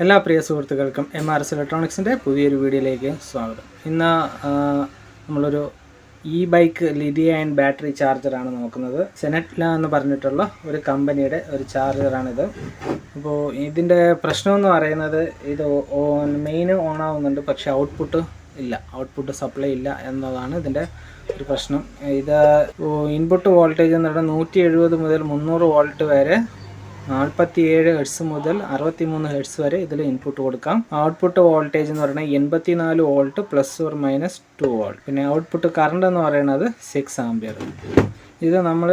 എല്ലാ പ്രിയ സുഹൃത്തുക്കൾക്കും MRS ഇലക്ട്രോണിക്സിൻ്റെ പുതിയൊരു വീഡിയോയിലേക്ക് സ്വാഗതം. ഇന്ന് നമ്മളൊരു ബൈക്ക് ലിഥിയം അയൺ ബാറ്ററി ചാർജറാണ് നോക്കുന്നത്. സെനറ്റ്ല എന്ന് പറഞ്ഞിട്ടുള്ള ഒരു കമ്പനിയുടെ ഒരു ചാർജറാണിത്. അപ്പോൾ ഇതിൻ്റെ പ്രശ്നമെന്ന് പറയുന്നത് ഇത് മെയിൻ ഓൺ ആവുന്നുണ്ട്, പക്ഷേ ഔട്ട്പുട്ട് ഇല്ല, ഔട്ട്പുട്ട് സപ്ലൈ ഇല്ല എന്നതാണ് ഇതിൻ്റെ ഒരു പ്രശ്നം. ഇത് ഇൻപുട്ട് വോൾട്ടേജ് എന്ന് പറഞ്ഞാൽ 170 മുതൽ 300 വോൾട്ട് വരെ 47 ഹെർട്സ് മുതൽ 63 ഹെർട്സ് വരെ ഇതിൽ ഇൻപുട്ട് കൊടുക്കാം. ഔട്ട്പുട്ട് വോൾട്ടേജ് എന്ന് പറയുന്നത് 84 വോൾട്ട് +or-2 വോൾട്ട്. പിന്നെ ഔട്ട്പുട്ട് കറണ്ട് എന്ന് പറയുന്നത് 6 ആംപിയർ. ഇത് നമ്മൾ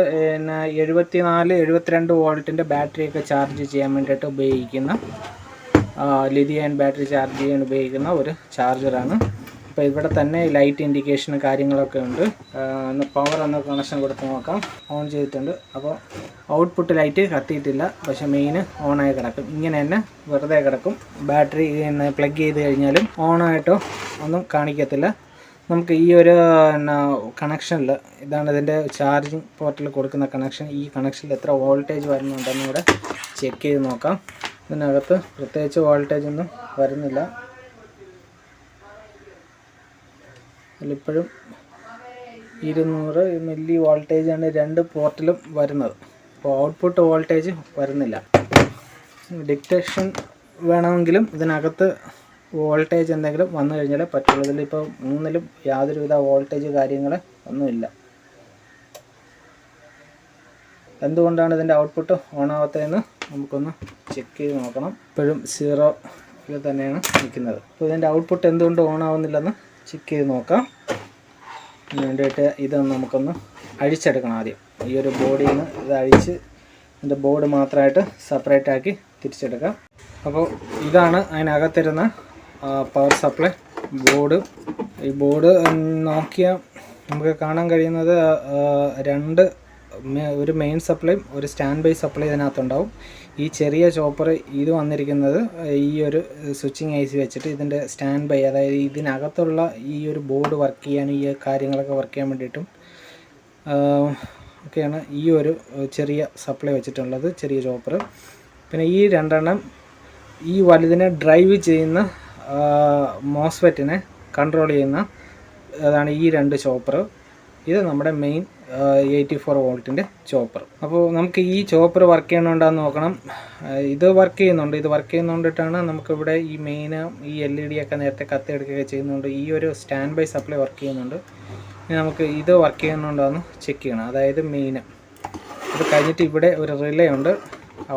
72 വോൾട്ടിൻ്റെ ബാറ്ററിയൊക്കെ ചാർജ് ചെയ്യാൻ വേണ്ടിയിട്ട് ഉപയോഗിക്കുന്ന ലിഥിയം അയൺ ബാറ്ററി ചാർജ് ചെയ്യാൻ ഉപയോഗിക്കുന്ന ഒരു ചാർജറാണ്. അപ്പോൾ ഇവിടെ തന്നെ ലൈറ്റ് ഇൻഡിക്കേഷൻ കാര്യങ്ങളൊക്കെ ഉണ്ട്. പവർ എന്ന കണക്ഷൻ കൊടുത്ത് നോക്കാം. ഓൺ ചെയ്തിട്ടുണ്ട്. അപ്പോൾ ഔട്ട്പുട്ട് ലൈറ്റ് കത്തിയിട്ടില്ല, പക്ഷേ മെയിൻ ഓണായി കിടക്കും. ഇങ്ങനെ തന്നെ വെറുതെ കിടക്കും. ബാറ്ററി പ്ലഗ് ചെയ്ത് കഴിഞ്ഞാലും ഓണായിട്ടോ ഒന്നും കാണിക്കത്തില്ല. നമുക്ക് ഈ ഒരു കണക്ഷനിൽ, ഇതാണ് ഇതിൻ്റെ ചാർജിങ് പോർട്ടിൽ കൊടുക്കുന്ന കണക്ഷൻ. ഈ കണക്ഷനിൽ എത്ര വോൾട്ടേജ് വരുന്നുണ്ടെന്ന് ഇവിടെ ചെക്ക് ചെയ്ത് നോക്കാം. ഇതിനകത്ത് പ്രത്യേകിച്ച് വോൾട്ടേജ് ഒന്നും വരുന്നില്ല. അതിലിപ്പോഴും 200 മില്ലി വോൾട്ടേജാണ് രണ്ട് പോർട്ടിലും വരുന്നത്. അപ്പോൾ ഔട്ട്പുട്ട് വോൾട്ടേജ് വരുന്നില്ല. ഡിറ്റക്ഷൻ വേണമെങ്കിലും ഇതിനകത്ത് വോൾട്ടേജ് എന്തെങ്കിലും വന്നു കഴിഞ്ഞാലേ പറ്റുള്ളൂ. ഇതിലിപ്പോൾ 3ലും യാതൊരുവിധ വോൾട്ടേജ് കാര്യങ്ങൾ ഒന്നുമില്ല. എന്തുകൊണ്ടാണ് ഇതിൻ്റെ ഔട്ട്പുട്ട് ഓണാവാത്തതെന്ന് നമുക്കൊന്ന് ചെക്ക് ചെയ്ത് നോക്കണം. ഇപ്പോഴും 0 തന്നെയാണ് നിൽക്കുന്നത്. അപ്പോൾ ഇതിൻ്റെ ഔട്ട്പുട്ട് എന്തുകൊണ്ട് ഓണാവുന്നില്ലെന്ന് ചെക്ക് ചെയ്ത് നോക്കാം. അതിന് വേണ്ടിയിട്ട് ഇത് നമുക്കൊന്ന് അഴിച്ചെടുക്കണം. ആദ്യം ഈ ഒരു ബോഡിയിൽ നിന്ന് ഇത് അഴിച്ച് ഇതിൻ്റെ ബോർഡ് മാത്രമായിട്ട് സെപ്പറേറ്റ് ആക്കി തിരിച്ചെടുക്കാം. അപ്പോൾ ഇതാണ് അതിനകത്തിരുന്ന പവർ സപ്ലൈ ബോർഡ്. ഈ ബോർഡ് നോക്കിയാൽ നമുക്ക് കാണാൻ കഴിയുന്നത് ഒരു മെയിൻ സപ്ലൈയും ഒരു സ്റ്റാൻഡ് ബൈ സപ്ലൈ ഇതിനകത്തുണ്ടാവും. ഈ ചെറിയ ചോപ്പർ ഇത് വന്നിരിക്കുന്നത് ഈ ഒരു സ്വിച്ചിങ് ഐസി വെച്ചിട്ട് ഇതിൻ്റെ സ്റ്റാൻഡ് ബൈ, അതായത് ഇതിനകത്തുള്ള ഈ ഒരു ബോർഡ് വർക്ക് ചെയ്യാനും ഈ കാര്യങ്ങളൊക്കെ വർക്ക് ചെയ്യാൻ വേണ്ടിയിട്ടും ഒക്കെയാണ് ഈ ഒരു ചെറിയ സപ്ലൈ വെച്ചിട്ടുള്ളത്, ചെറിയ ചോപ്പർ. പിന്നെ ഈ 2 ഈ വലുതിനെ ഡ്രൈവ് ചെയ്യുന്ന മോസ്ഫെറ്റിനെ കൺട്രോൾ ചെയ്യുന്ന അതാണ് ഈ 2 ചോപ്പർ. ഇത് നമ്മുടെ മെയിൻ 84 വോൾട്ടിൻ്റെ ചോപ്പർ. അപ്പോൾ നമുക്ക് ഈ ചോപ്പർ വർക്ക് ചെയ്യണോണ്ടാന്ന് നോക്കണം. ഇത് വർക്ക് ചെയ്യുന്നുണ്ട്. ഇത് വർക്ക് ചെയ്യുന്നതുകൊണ്ടിട്ടാണ് നമുക്കിവിടെ ഈ മെയിൻ ഈ LED ഒക്കെ നേരത്തെ കത്തിയെടുക്കുകയൊക്കെ ചെയ്യുന്നുണ്ട്. ഈ ഒരു സ്റ്റാൻഡ് ബൈ സപ്ലൈ വർക്ക് ചെയ്യുന്നുണ്ട്. ഇനി നമുക്ക് ഇത് വർക്ക് ചെയ്യുന്നുണ്ടോയെന്ന് ചെക്ക് ചെയ്യണം. അതായത് മെയിൻ ഇത് കഴിഞ്ഞിട്ട് ഇവിടെ ഒരു റിലേ ഉണ്ട്.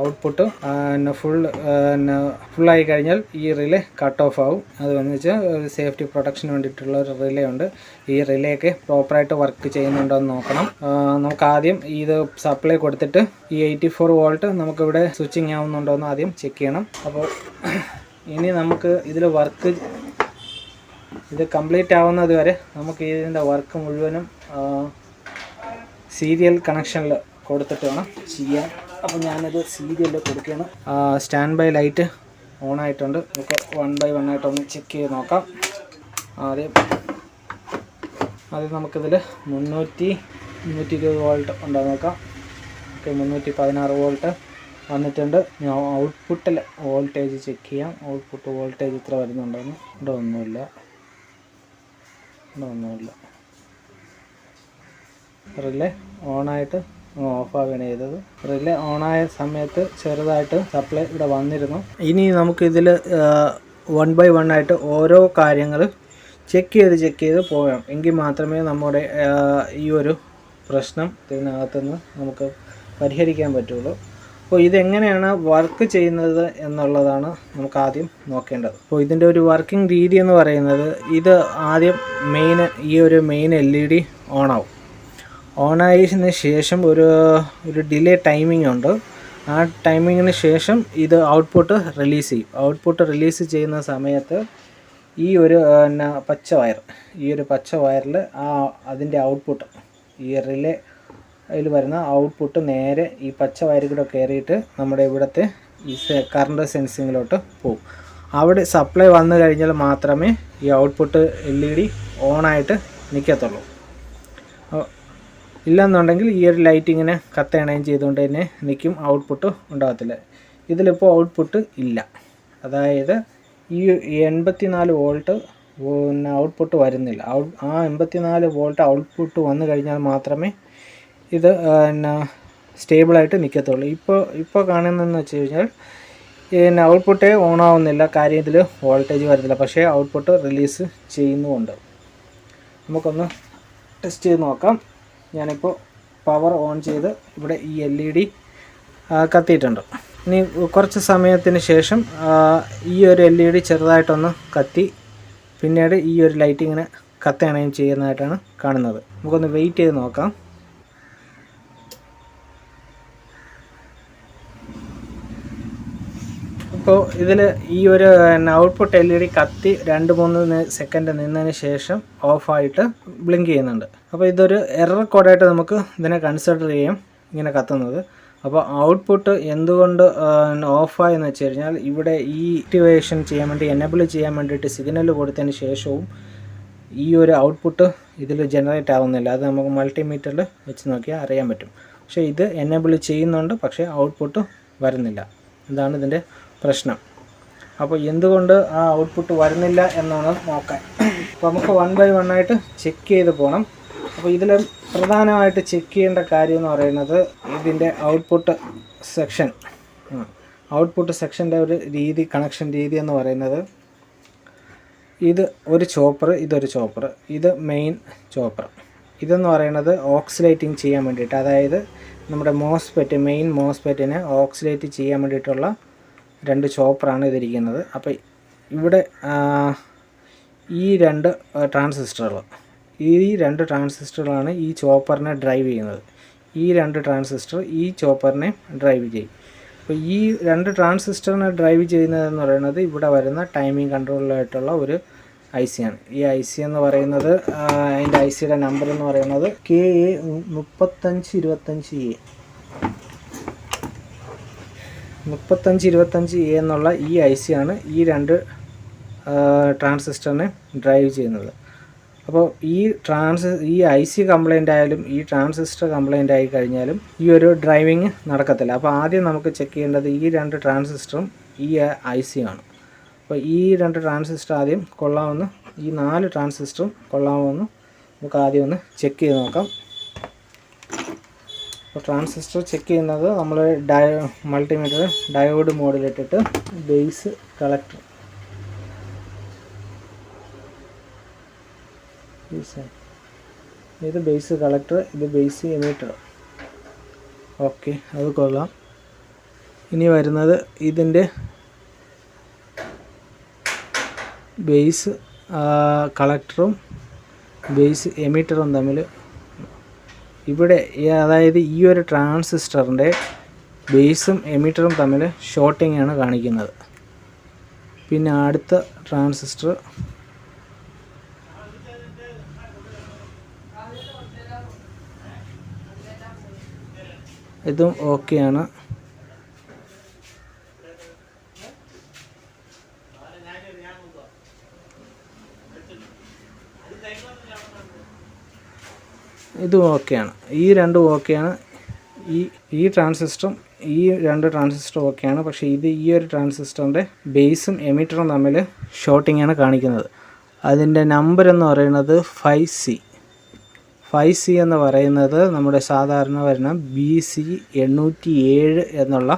ഔട്ട്പുട്ട് ഫുള്ളായി കഴിഞ്ഞാൽ ഈ റിലേ കട്ട് ഓഫ് ആവും. അത് എന്ന് വെച്ചാൽ സേഫ്റ്റി പ്രൊട്ടക്ഷന് വേണ്ടിയിട്ടുള്ള ഒരു റിലേ ഉണ്ട്. ഈ റിലേ ഒക്കെ പ്രോപ്പറായിട്ട് വർക്ക് ചെയ്യുന്നുണ്ടോ എന്ന് നോക്കണം. നമുക്ക് ആദ്യം ഇത് സപ്ലൈ കൊടുത്തിട്ട് ഈ 84 വോൾട്ട് നമുക്കിവിടെ സ്വിച്ചിങ് ആവുന്നുണ്ടോ എന്ന് ആദ്യം ചെക്ക് ചെയ്യണം. അപ്പോൾ ഇനി നമുക്ക് ഇതിൽ ഇത് കംപ്ലീറ്റ് ആവുന്നത് വരെ നമുക്ക് ഇതിൻ്റെ വർക്ക് മുഴുവനും സീരിയൽ കണക്ഷനിൽ കൊടുത്തിട്ട് വേണം ചെയ്യാൻ. അപ്പോൾ ഞാനിത് സീരിയലിൽ കൊടുക്കുകയാണ്. സ്റ്റാൻഡ് ബൈ ലൈറ്റ് ഓൺ ആയിട്ടുണ്ട്. നമുക്ക് 1 by 1 ആയിട്ടൊന്ന് ചെക്ക് ചെയ്ത് നോക്കാം. ആദ്യം നമുക്കിതിൽ 320 വോൾട്ട് ഉണ്ടോ നോക്കാം. ഓക്കെ, 316 വോൾട്ട് വന്നിട്ടുണ്ട്. ഞാൻ ഔട്ട്പുട്ടിൽ വോൾട്ടേജ് ചെക്ക് ചെയ്യാം. ഔട്ട്പുട്ട് വോൾട്ടേജ് ഇത്ര വരുന്നുണ്ടോയെന്ന്. ഇവിടെ ഒന്നുമില്ല. റിലേ ഓണായിട്ട് ഓഫാവുകയാണ് ചെയ്തത്. റിലേ ഓണായ സമയത്ത് ചെറുതായിട്ട് സപ്ലൈ ഇവിടെ വന്നിരുന്നു. ഇനി നമുക്കിതിൽ 1 by 1 ആയിട്ട് ഓരോ കാര്യങ്ങൾ ചെക്ക് ചെയ്ത് പോകണം. എങ്കിൽ മാത്രമേ നമ്മുടെ ഈ ഒരു പ്രശ്നം ഇതിനകത്തുനിന്ന് നമുക്ക് പരിഹരിക്കാൻ പറ്റുള്ളൂ. അപ്പോൾ ഇതെങ്ങനെയാണ് വർക്ക് ചെയ്യുന്നത് എന്നുള്ളതാണ് നമുക്ക് ആദ്യം നോക്കേണ്ടത്. അപ്പോൾ ഇതിൻ്റെ ഒരു വർക്കിംഗ് രീതി എന്ന് പറയുന്നത്, ഇത് ആദ്യം ഈ ഒരു മെയിൻ LED ഓണാവും. ഓണായതിന് ശേഷം ഒരു ഡിലേ ടൈമിംഗ് ഉണ്ട്. ആ ടൈമിങ്ങിന് ശേഷം ഇത് ഔട്ട്പുട്ട് റിലീസ് ചെയ്യും. ഔട്ട്പുട്ട് റിലീസ് ചെയ്യുന്ന സമയത്ത് ഈ ഒരു പച്ച വയറിൽ അതിൻ്റെ ഔട്ട്പുട്ട്, ഈ റിലേ അതിൽ വരുന്ന ഔട്ട്പുട്ട് നേരെ ഈ പച്ച വയറിൽ കൂടെ കയറിയിട്ട് നമ്മുടെ ഇവിടുത്തെ ഈ കറണ്ട് സെൻസിങ്ങിലോട്ട് പോകും. അവിടെ സപ്ലൈ വന്നു കഴിഞ്ഞാൽ മാത്രമേ ഈ ഔട്ട്പുട്ട് LED ഓണായിട്ട് നിൽക്കത്തുള്ളൂ. ഇല്ലെന്നുണ്ടെങ്കിൽ ഈ ഒരു ലൈറ്റ് ഇങ്ങനെ കത്തണയും ചെയ്തുകൊണ്ട് തന്നെ നിൽക്കും, ഔട്ട്പുട്ട് ഉണ്ടാകത്തില്ല. ഇതിലിപ്പോൾ ഔട്ട്പുട്ട് ഇല്ല. അതായത് ഈ 84 വോൾട്ട് പിന്നെ ഔട്ട്പുട്ട് വരുന്നില്ല. ആ 84 വോൾട്ട് ഔട്ട്പുട്ട് വന്നു കഴിഞ്ഞാൽ മാത്രമേ ഇത് പിന്നെ സ്റ്റേബിളായിട്ട് നിൽക്കത്തുള്ളൂ. ഇപ്പോൾ കാണുന്നതെന്ന് വെച്ച് കഴിഞ്ഞാൽ പിന്നെ ഔട്ട്പുട്ടേ ഓണാവുന്നില്ല, കാര്യം ഇതിൽ വോൾട്ടേജ് വരുന്നില്ല, പക്ഷേ ഔട്ട്പുട്ട് റിലീസ് ചെയ്യുന്നുമുണ്ട്. നമുക്കൊന്ന് ടെസ്റ്റ് ചെയ്ത് നോക്കാം. ഞാനിപ്പോൾ പവർ ഓൺ ചെയ്ത് ഇവിടെ ഈ LED കത്തിയിട്ടുണ്ട്. ഇനി കുറച്ച് സമയത്തിന് ശേഷം ഈ ഒരു LED ചെറുതായിട്ടൊന്ന് കത്തി പിന്നീട് ഈ ഒരു ലൈറ്റ് ഇങ്ങനെ കത്തുകയും ചെയ്യുന്നതായിട്ടാണ് കാണുന്നത്. നമുക്കൊന്ന് വെയിറ്റ് ചെയ്ത് നോക്കാം. ഇപ്പോൾ ഇതിൽ ഈ ഒരു ഔട്ട്പുട്ട് LED കത്തി 2-3 സെക്കൻഡ് നിന്നതിന് ശേഷം ഓഫായിട്ട് ബ്ലിങ്ക് ചെയ്യുന്നുണ്ട്. അപ്പോൾ ഇതൊരു എറർ കോഡായിട്ട് നമുക്ക് ഇതിനെ കൺസിഡർ ചെയ്യാം, ഇങ്ങനെ കത്തുന്നത്. അപ്പോൾ ഔട്ട്പുട്ട് എന്തുകൊണ്ട് ഓഫായെന്ന് വെച്ച് കഴിഞ്ഞാൽ ഇവിടെ ഈ ആക്ടിവേഷൻ ചെയ്യാൻ വേണ്ടി, എനേബിൾ ചെയ്യാൻ വേണ്ടിയിട്ട് സിഗ്നൽ കൊടുത്തതിന് ശേഷവും ഈ ഒരു ഔട്ട്പുട്ട് ഇതിൽ ജനറേറ്റ് ആവുന്നില്ല. അത് നമുക്ക് മൾട്ടിമീറ്ററിൽ വെച്ച് നോക്കിയാൽ അറിയാൻ പറ്റും. പക്ഷേ ഇത് എനേബിൾ ചെയ്യുന്നുണ്ട്, പക്ഷേ ഔട്ട്പുട്ട് വരുന്നില്ല. ഇതാണ് ഇതിൻ്റെ പ്രശ്നം. അപ്പോൾ എന്തുകൊണ്ട് ആ ഔട്ട്പുട്ട് വരുന്നില്ല എന്നാണ് നോക്കാൻ. അപ്പോൾ നമുക്ക് 1 by 1 ആയിട്ട് ചെക്ക് ചെയ്ത് പോകണം. അപ്പോൾ ഇതിൽ പ്രധാനമായിട്ട് ചെക്ക് ചെയ്യേണ്ട കാര്യം എന്ന് പറയുന്നത് ഇതിൻ്റെ ഔട്ട്പുട്ട് സെക്ഷൻ്റെ ഒരു രീതി, കണക്ഷൻ രീതി എന്ന് പറയുന്നത്, ഇത് ഒരു ചോപ്പർ, ഇതൊരു ചോപ്പർ, ഇത് മെയിൻ ചോപ്പർ. ഇതെന്ന് പറയുന്നത് ഓക്സിലേറ്റിംഗ് ചെയ്യാൻ വേണ്ടിയിട്ട്, അതായത് നമ്മുടെ മെയിൻ മോസ്ഫെറ്റിനെ ഓക്സിലേറ്റ് ചെയ്യാൻ വേണ്ടിയിട്ടുള്ള 2 ചോപ്പറാണ് ഇതിരിക്കുന്നത്. അപ്പോൾ ഇവിടെ ഈ 2 ട്രാൻസിസ്റ്ററുകളാണ് ഈ ചോപ്പറിനെ ഡ്രൈവ് ചെയ്യുന്നത്. ഈ 2 ട്രാൻസിസ്റ്റർ ഈ ചോപ്പറിനെ ഡ്രൈവ് ചെയ്യും. അപ്പോൾ ഈ 2 ട്രാൻസിസ്റ്ററിനെ ഡ്രൈവ് ചെയ്യുന്നതെന്ന് പറയുന്നത് ഇവിടെ വരുന്ന ടൈമിംഗ് കൺട്രോളായിട്ടുള്ള ഒരു IC ആണ്. ഈ IC എന്ന് പറയുന്നത്, അതിൻ്റെ ICയുടെ നമ്പർ എന്ന് പറയുന്നത് KA3525A. 3525A എന്നുള്ള ഈ IC ആണ് ഈ 2 ട്രാൻസിസ്റ്ററിനെ ഡ്രൈവ് ചെയ്യുന്നത്. അപ്പോൾ ഈ IC കംപ്ലൈൻ്റ് ആയാലും ഈ ട്രാൻസിസ്റ്റർ കംപ്ലൈൻ്റ് ആയി കഴിഞ്ഞാലും ഈ ഒരു ഡ്രൈവിങ് നടക്കത്തില്ല. അപ്പോൾ ആദ്യം നമുക്ക് ചെക്ക് ചെയ്യേണ്ടത് ഈ 2 ട്രാൻസിസ്റ്ററും ഈ IC ആണ്. അപ്പോൾ ഈ 2 ട്രാൻസിസ്റ്റർ ആദ്യം കൊള്ളാമെന്ന്, ഈ 4 ട്രാൻസിസ്റ്ററും കൊള്ളാമെന്ന് നമുക്ക് ആദ്യം ഒന്ന് ചെക്ക് ചെയ്ത് നോക്കാം. അപ്പോൾ ട്രാൻസിസ്റ്റർ ചെക്ക് ചെയ്യുന്നത് നമ്മൾ മൾട്ടിമീറ്റർ ഡയോഡ് മോഡിലിട്ടിട്ട് ബേസ് കളക്ടർ, ഇത് ബേസ് കളക്ടർ, ഇത് ബേസ് എമീറ്റർ. ഓക്കെ, അത് കൊള്ളാം. ഇനി വരുന്നത് ഇതിൻ്റെ ബേസ് കളക്ടറും ബേസ് എമീറ്ററും തമ്മിൽ ഇവിടെ, അതായത് ഈ ഒരു ട്രാൻസിസ്റ്ററിൻ്റെ ബേസും എമീറ്ററും തമ്മിൽ ഷോർട്ടിംഗ് ആണ് കാണിക്കുന്നത്. പിന്നെ അടുത്ത ട്രാൻസിസ്റ്റർ, ഇതും ഓക്കെയാണ്. ഇതും ഓക്കെയാണ്. ഈ 2 ഓക്കെയാണ്. ഈ ട്രാൻസിസ്റ്ററും ഈ 2 ട്രാൻസിസ്റ്ററും ഓക്കെയാണ്. പക്ഷേ ഈ ഒരു ട്രാൻസിസ്റ്ററിൻ്റെ ബേസും എമീറ്ററും തമ്മിൽ ഷോർട്ടിംഗ് ആണ് കാണിക്കുന്നത്. അതിൻ്റെ നമ്പർ എന്ന് പറയുന്നത് 5C എന്ന് പറയുന്നത് നമ്മുടെ സാധാരണ വരുന്ന BC807 എന്നുള്ള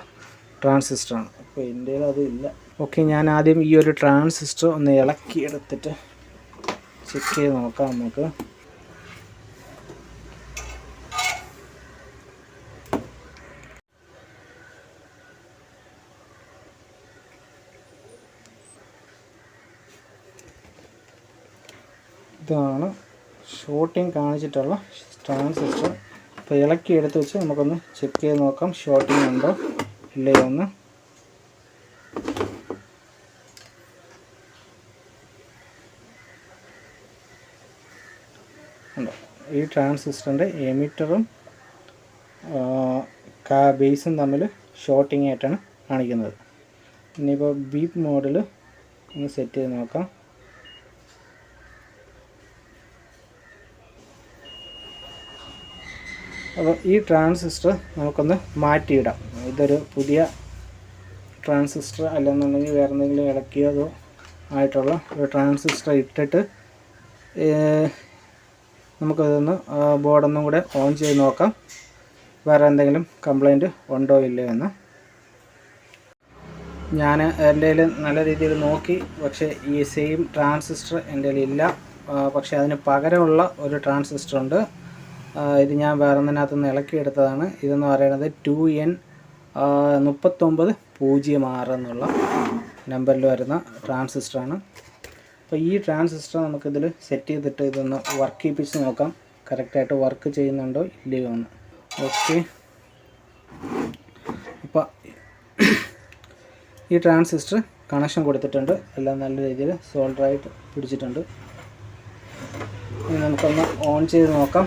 ട്രാൻസിസ്റ്ററാണ്. അപ്പോൾ എൻ്റെ അത് ഇല്ല. ഓക്കെ, ഞാൻ ആദ്യം ഈ ഒരു ട്രാൻസിസ്റ്റർ ഒന്ന് ഇളക്കിയെടുത്തിട്ട് ചെക്ക് ചെയ്ത് നോക്കാം നമുക്ക്. ഇതാണ് ഷോർട്ടിങ് കാണിച്ചിട്ടുള്ള ട്രാൻസിസ്റ്റർ. അപ്പോൾ ഇളക്കി എടുത്ത് വെച്ച് നമുക്കൊന്ന് ചെക്ക് ചെയ്ത് നോക്കാം ഷോർട്ടിങ് ഉണ്ടോ ഇല്ലയോ എന്ന്. ഉണ്ടോ? ഈ ട്രാൻസിസ്റ്ററിൻ്റെ എമിറ്ററും ബേസും തമ്മിൽ ഷോർട്ടിങ് ആയിട്ടാണ് കാണിക്കുന്നത്. ഇനിയിപ്പോൾ ബീപ്പ് മോഡിൽ ഒന്ന് സെറ്റ് ചെയ്ത് നോക്കാം. അപ്പോൾ ഈ ട്രാൻസിസ്റ്റർ നമുക്കൊന്ന് മാറ്റിയിടാം. ഇതൊരു പുതിയ ട്രാൻസിസ്റ്റർ അല്ലെന്നുണ്ടെങ്കിൽ വേറെ എന്തെങ്കിലും ഇളക്കിയതോ ആയിട്ടുള്ള ഒരു ട്രാൻസിസ്റ്റർ ഇട്ടിട്ട് നമുക്കതൊന്ന് ബോർഡൊന്നും കൂടെ ഓൺ ചെയ്ത് നോക്കാം, വേറെ എന്തെങ്കിലും കംപ്ലൈൻറ്റ് ഉണ്ടോ ഇല്ലയോ എന്ന്. ഞാൻ എൻ്റെ കയ്യിൽ നല്ല രീതിയിൽ നോക്കി, പക്ഷേ ഈ സെയിം ട്രാൻസിസ്റ്റർ എൻ്റെ കയ്യിൽ ഇല്ല. പക്ഷേ അതിന് പകരമുള്ള ഒരു ട്രാൻസിസ്റ്റർ ഉണ്ട്. ഇത് ഞാൻ വേറെ ഒന്നിനകത്തുനിന്ന് ഇളക്കിയെടുത്തതാണ്. ഇതെന്ന് പറയുന്നത് 2N3906 എന്നുള്ള നമ്പറിൽ വരുന്ന ട്രാൻസിസ്റ്ററാണ്. അപ്പോൾ ഈ ട്രാൻസിസ്റ്റർ നമുക്കിതിൽ സെറ്റ് ചെയ്തിട്ട് ഇതൊന്ന് വർക്ക് ചെയ്യിപ്പിച്ച് നോക്കാം, കറക്റ്റായിട്ട് വർക്ക് ചെയ്യുന്നുണ്ടോ ഇല്ലയോ എന്ന്. ഓക്കെ, അപ്പോൾ ഈ ട്രാൻസിസ്റ്റർ കണക്ഷൻ കൊടുത്തിട്ടുണ്ട്, എല്ലാം നല്ല രീതിയിൽ സോൾഡറായിട്ട് പിടിച്ചിട്ടുണ്ട്. ഇനി നമുക്കൊന്ന് ഓൺ ചെയ്ത് നോക്കാം,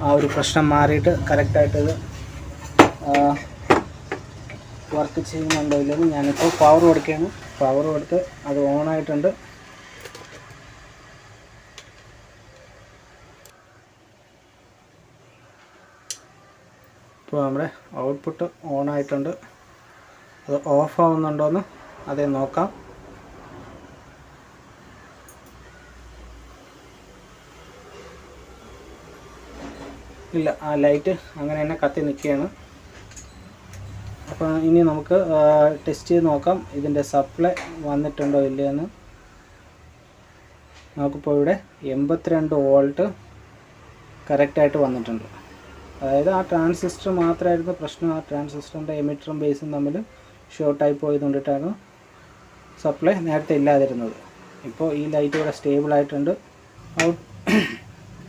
ആ ഒരു പ്രശ്നം മാറിയിട്ട് കറക്റ്റായിട്ട് ഇത് വർക്ക് ചെയ്യുന്നുണ്ടോ ഇല്ലെന്ന്. ഞാനിപ്പോൾ പവർ കൊടുക്കുകയാണ്, പവർ കൊടുത്ത് അത് ഓണായിട്ടുണ്ട്. ഇപ്പോൾ നമ്മുടെ ഔട്ട്പുട്ട് ഓണായിട്ടുണ്ട്. അത് ഓഫ് ആവുന്നുണ്ടോയെന്ന് അതേ നോക്കാം. ഇല്ല, ആ ലൈറ്റ് അങ്ങനെ തന്നെ കത്തി നിൽക്കുകയാണ്. അപ്പോൾ ഇനി നമുക്ക് ടെസ്റ്റ് ചെയ്ത് നോക്കാം ഇതിൻ്റെ സപ്ലൈ വന്നിട്ടുണ്ടോ ഇല്ലയെന്ന്. നമുക്കിപ്പോൾ ഇവിടെ 82 വോൾട്ട് കറക്റ്റായിട്ട് വന്നിട്ടുണ്ട്. അതായത് ആ ട്രാൻസിസ്റ്റർ മാത്രമായിരുന്നു പ്രശ്നം. ആ ട്രാൻസിസ്റ്ററിൻ്റെ എമിറ്ററും ബേസും തമ്മിൽ ഷോർട്ടായി പോയതുകൊണ്ടിട്ടാണ് സപ്ലൈ നേരത്തെ ഇല്ലാതിരുന്നത്. ഇപ്പോൾ ഈ ലൈറ്റ് ഇവിടെ സ്റ്റേബിളായിട്ടുണ്ട്.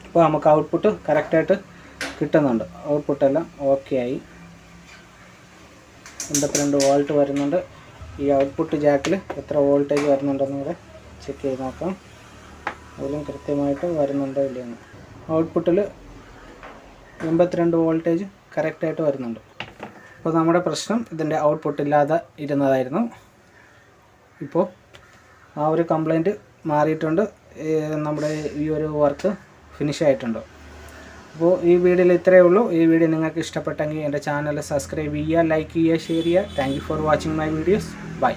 ഇപ്പോൾ നമുക്ക് ഔട്ട്പുട്ട് കറക്റ്റായിട്ട് കിട്ടുന്നുണ്ട്. ഔട്ട്പുട്ടെല്ലാം ഓക്കെ ആയി. 82 വോൾട്ട് വരുന്നുണ്ട്. ഈ ഔട്ട്പുട്ട് ജാക്കിൽ എത്ര വോൾട്ടേജ് വരുന്നുണ്ടെന്ന് കൂടെ ചെക്ക് ചെയ്ത് നോക്കാം. അതിലും കൃത്യമായിട്ട് വരുന്നുണ്ടോ ഇല്ലയെന്ന്. ഔട്ട്പുട്ടിൽ 82 വോൾട്ടേജ് കറക്റ്റായിട്ട് വരുന്നുണ്ട്. അപ്പോൾ നമ്മുടെ പ്രശ്നം ഇതിൻ്റെ ഔട്ട്പുട്ട് ഇല്ലാതെ ഇരുന്നതായിരുന്നു. ഇപ്പോൾ ആ ഒരു കംപ്ലൈൻറ്റ് മാറിയിട്ടുണ്ട്. നമ്മുടെ ഈ ഒരു വർക്ക് ഫിനിഷ് ആയിട്ടുണ്ട്. അപ്പോൾ ഈ വീഡിയോയിൽ ഇത്രയേ ഉള്ളൂ. ഈ വീഡിയോ നിങ്ങൾക്ക് ഇഷ്ടപ്പെട്ടെങ്കിൽ എൻ്റെ ചാനൽ സബ്സ്ക്രൈബ് ചെയ്യുക, ലൈക്ക് ചെയ്യുക, ഷെയർ ചെയ്യുക. Thank you for watching my videos. By.